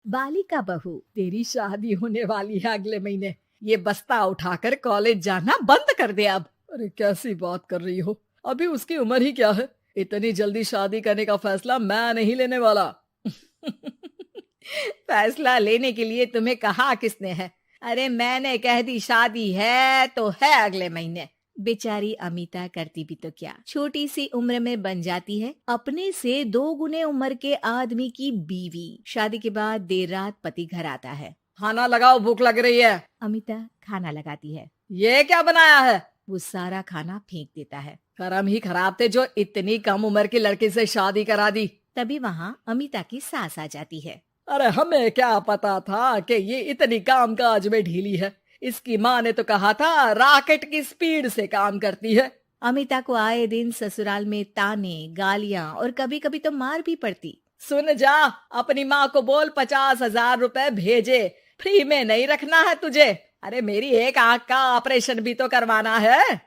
बालिका बहू, तेरी शादी होने वाली है अगले महीने। ये बस्ता उठाकर कॉलेज जाना बंद कर दे अब। अरे कैसी बात कर रही हो, अभी उसकी उम्र ही क्या है। इतनी जल्दी शादी करने का फैसला मैं नहीं लेने वाला। फैसला लेने के लिए तुम्हें कहा किसने है? अरे मैंने कह दी शादी है तो है अगले महीने। बेचारी अमिता करती भी तो क्या, छोटी सी उम्र में बन जाती है अपने से 2 गुने उम्र के आदमी की बीवी। शादी के बाद देर रात पति घर आता है। खाना लगाओ, भूख लग रही है। अमिता खाना लगाती है। ये क्या बनाया है? वो सारा खाना फेंक देता है। कर्म ही खराब थे जो इतनी कम उम्र के लड़के से शादी करा दी। तभी वहाँ अमिता की सास आ जाती है। अरे हमें क्या पता था कि ये इतनी कामकाज में ढीली है। इसकी माँ ने तो कहा था रॉकेट की स्पीड से काम करती है। अमिता को आए दिन ससुराल में ताने, गालियाँ और कभी कभी तो मार भी पड़ती। सुन जा, अपनी माँ को बोल 50,000 रुपए भेजे, फ्री में नहीं रखना है तुझे। अरे मेरी एक आंख का ऑपरेशन भी तो करवाना है।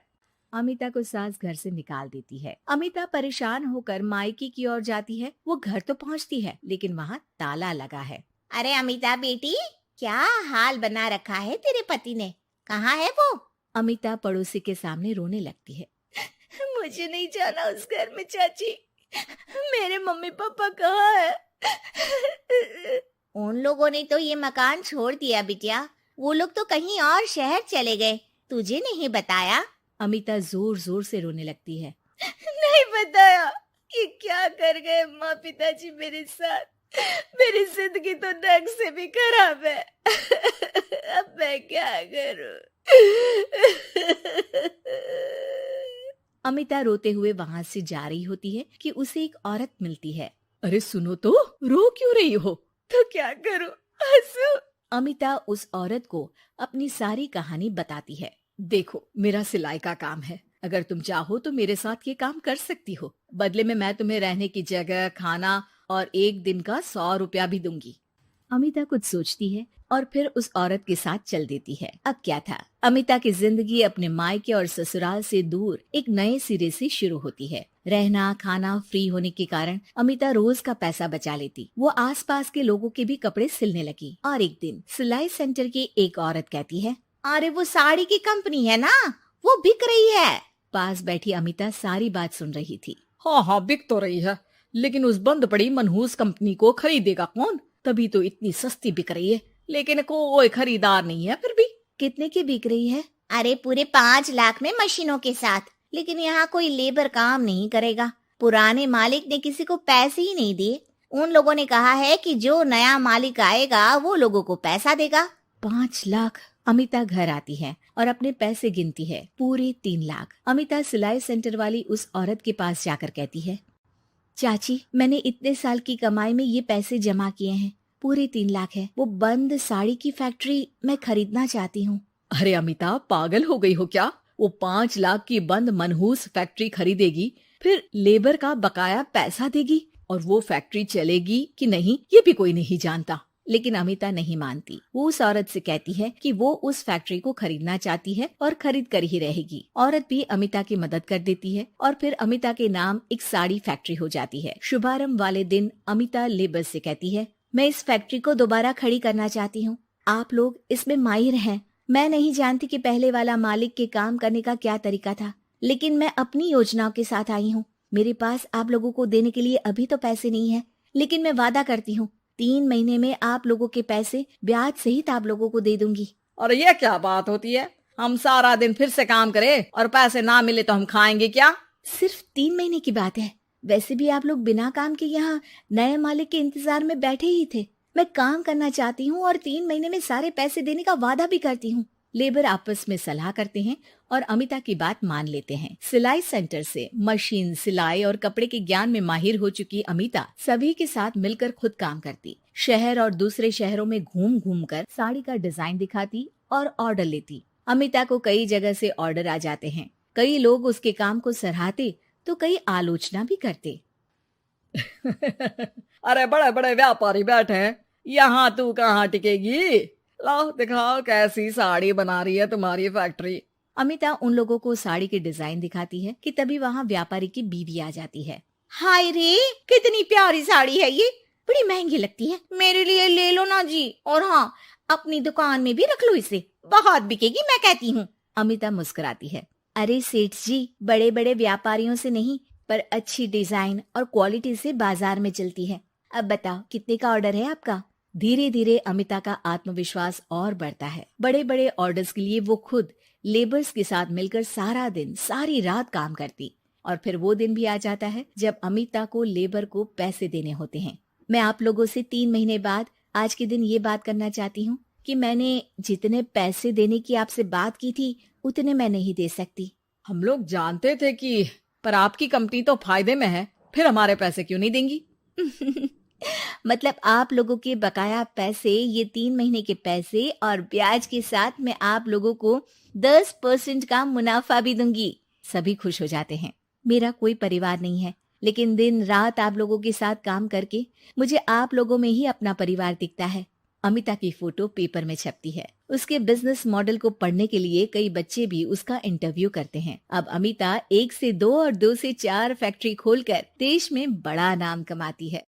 अमिता को सास घर से निकाल देती है। अमिता परेशान होकर मायके की ओर जाती है। वो घर तो पहुंचती है लेकिन वहाँ ताला लगा है। अरे अमिता बेटी, क्या हाल बना रखा है तेरे पति ने? कहाँ है वो? अमिता पड़ोसी के सामने रोने लगती है। मुझे नहीं जाना उस घर में चाची। मेरे मम्मी पापा कहाँ है? उन लोगों ने तो ये मकान छोड़ दिया बिटिया। वो लोग तो कहीं और शहर चले गए, तुझे नहीं बताया? अमिता जोर जोर से रोने लगती है। नहीं बताया? ये क्या कर गए माँ पिताजी मेरे साथ। मेरी जिंदगी तो नर्क से भी खराब है। अब मैं क्या करूं? अमिता रोते हुए वहाँ से जा रही होती है कि उसे एक औरत मिलती है। अरे सुनो तो, रो क्यों रही हो? तो क्या करूं, हंसू? अमिता उस औरत को अपनी सारी कहानी बताती है। देखो, मेरा सिलाई का काम है। अगर तुम चाहो तो मेरे साथ ये काम कर सकती हो। बदले में मैं तुम्हें रहने की जगह, खाना और 1 दिन का 100 रुपया भी दूंगी। अमिता कुछ सोचती है और फिर उस औरत के साथ चल देती है। अब क्या था, अमिता की जिंदगी अपने मायके और ससुराल से दूर एक नए सिरे से शुरू होती है। रहना खाना फ्री होने के कारण अमिता रोज का पैसा बचा लेती। वो आसपास के लोगों के भी कपड़े सिलने लगी। और एक दिन सिलाई सेंटर की एक औरत कहती है, अरे वो साड़ी की कंपनी है ना, वो बिक रही है। पास बैठी अमिता सारी बात सुन रही थी। हाँ, बिक तो रही है, लेकिन उस बंद पड़ी मनहूस कंपनी को खरीदेगा कौन? तभी तो इतनी सस्ती बिक रही है, लेकिन कोई खरीदार नहीं है। फिर भी कितने की बिक रही है? अरे पूरे 5 लाख में मशीनों के साथ। लेकिन यहाँ कोई लेबर काम नहीं करेगा। पुराने मालिक ने किसी को पैसे ही नहीं दिए। उन लोगों ने कहा है कि जो नया मालिक आएगा वो लोगों को पैसा देगा। 5 लाख। अमिता घर आती है और अपने पैसे गिनती है, पूरे 3 लाख। अमिता सिलाई सेंटर वाली उस औरत के पास जाकर कहती है, चाची, मैंने इतने साल की कमाई में ये पैसे जमा किए हैं, पूरे 3 लाख है। वो बंद साड़ी की फैक्ट्री मैं खरीदना चाहती हूँ। अरे अमिता, पागल हो गई हो क्या? वो 5 लाख की बंद मनहूस फैक्ट्री खरीदेगी, फिर लेबर का बकाया पैसा देगी, और वो फैक्ट्री चलेगी कि नहीं ये भी कोई नहीं जानता। लेकिन अमिता नहीं मानती। वो उस औरत से कहती है कि वो उस फैक्ट्री को खरीदना चाहती है और खरीद कर ही रहेगी। औरत भी अमिता की मदद कर देती है और फिर अमिता के नाम एक साड़ी फैक्ट्री हो जाती है। शुभारंभ वाले दिन अमिता लेबर से कहती है, मैं इस फैक्ट्री को दोबारा खड़ी करना चाहती हूँ। आप लोग इसमें माहिर हैं। मैं नहीं जानती कि पहले वाला मालिक के काम करने का क्या तरीका था, लेकिन मैं अपनी योजनाओं के साथ आई हूँ। मेरे पास आप लोगों को देने के लिए अभी तो पैसे नहीं है, लेकिन मैं वादा करती हूँ 3 महीने में आप लोगों के पैसे ब्याज सहित आप लोगों को दे दूंगी। और ये क्या बात होती है? हम सारा दिन फिर से काम करें और पैसे ना मिले तो हम खाएंगे क्या? सिर्फ 3 महीने की बात है। वैसे भी आप लोग बिना काम के यहाँ नए मालिक के इंतजार में बैठे ही थे। मैं काम करना चाहती हूँ और 3 महीने में सारे पैसे देने का वादा भी करती हूँ। लेबर आपस में सलाह करते हैं और अमिता की बात मान लेते हैं। सिलाई सेंटर से मशीन, सिलाई और कपड़े के ज्ञान में माहिर हो चुकी अमिता सभी के साथ मिलकर खुद काम करती। शहर और दूसरे शहरों में घूम घूम कर साड़ी का डिजाइन दिखाती और ऑर्डर लेती। अमिता को कई जगह से ऑर्डर आ जाते हैं। कई लोग उसके काम को सराहते तो कई आलोचना भी करते। अरे बड़े बड़े व्यापारी बैठे हैं, यहाँ तू कहाँ टिकेगी? लाओ दिखाओ कैसी साड़ी बना रही है तुम्हारी फैक्ट्री। अमिता उन लोगों को साड़ी के डिजाइन दिखाती है कि तभी वहाँ व्यापारी की बीवी आ जाती है। हाय रे, कितनी प्यारी साड़ी है ये। बड़ी महंगी लगती है, मेरे लिए ले लो ना जी। और हाँ, अपनी दुकान में भी रख लो इसे, बहुत बिकेगी मैं कहती हूँ। अमिता मुस्कुराती है। अरे सेठ जी, बड़े बड़े व्यापारियों से नहीं, पर अच्छी डिजाइन और क्वालिटी से बाजार में चलती है। अब बताओ कितने का ऑर्डर है आपका? धीरे धीरे अमिता का आत्मविश्वास और बढ़ता है। बड़े बड़े ऑर्डर्स के लिए वो खुद लेबर्स के साथ मिलकर सारा दिन सारी रात काम करती। और फिर वो दिन भी आ जाता है जब अमिता को लेबर को पैसे देने होते हैं। मैं आप लोगों से 3 महीने बाद आज के दिन ये बात करना चाहती हूँ कि मैंने जितने पैसे देने की आपसे बात की थी उतने मैं नहीं दे सकती। हम लोग जानते थे कि पर आपकी कंपनी तो फायदे में है, फिर हमारे पैसे क्यों नहीं देंगी? मतलब आप लोगों के बकाया पैसे, ये 3 महीने के पैसे और ब्याज के साथ मैं आप लोगों को 10% का मुनाफा भी दूंगी। सभी खुश हो जाते हैं। मेरा कोई परिवार नहीं है, लेकिन दिन रात आप लोगों के साथ काम करके मुझे आप लोगों में ही अपना परिवार दिखता है। अमिता की फोटो पेपर में छपती है। उसके बिजनेस मॉडल को पढ़ने के लिए कई बच्चे भी उसका इंटरव्यू करते हैं। अब अमिता 1 से 2 और 2 से 4 फैक्ट्री खोलकर देश में बड़ा नाम कमाती है।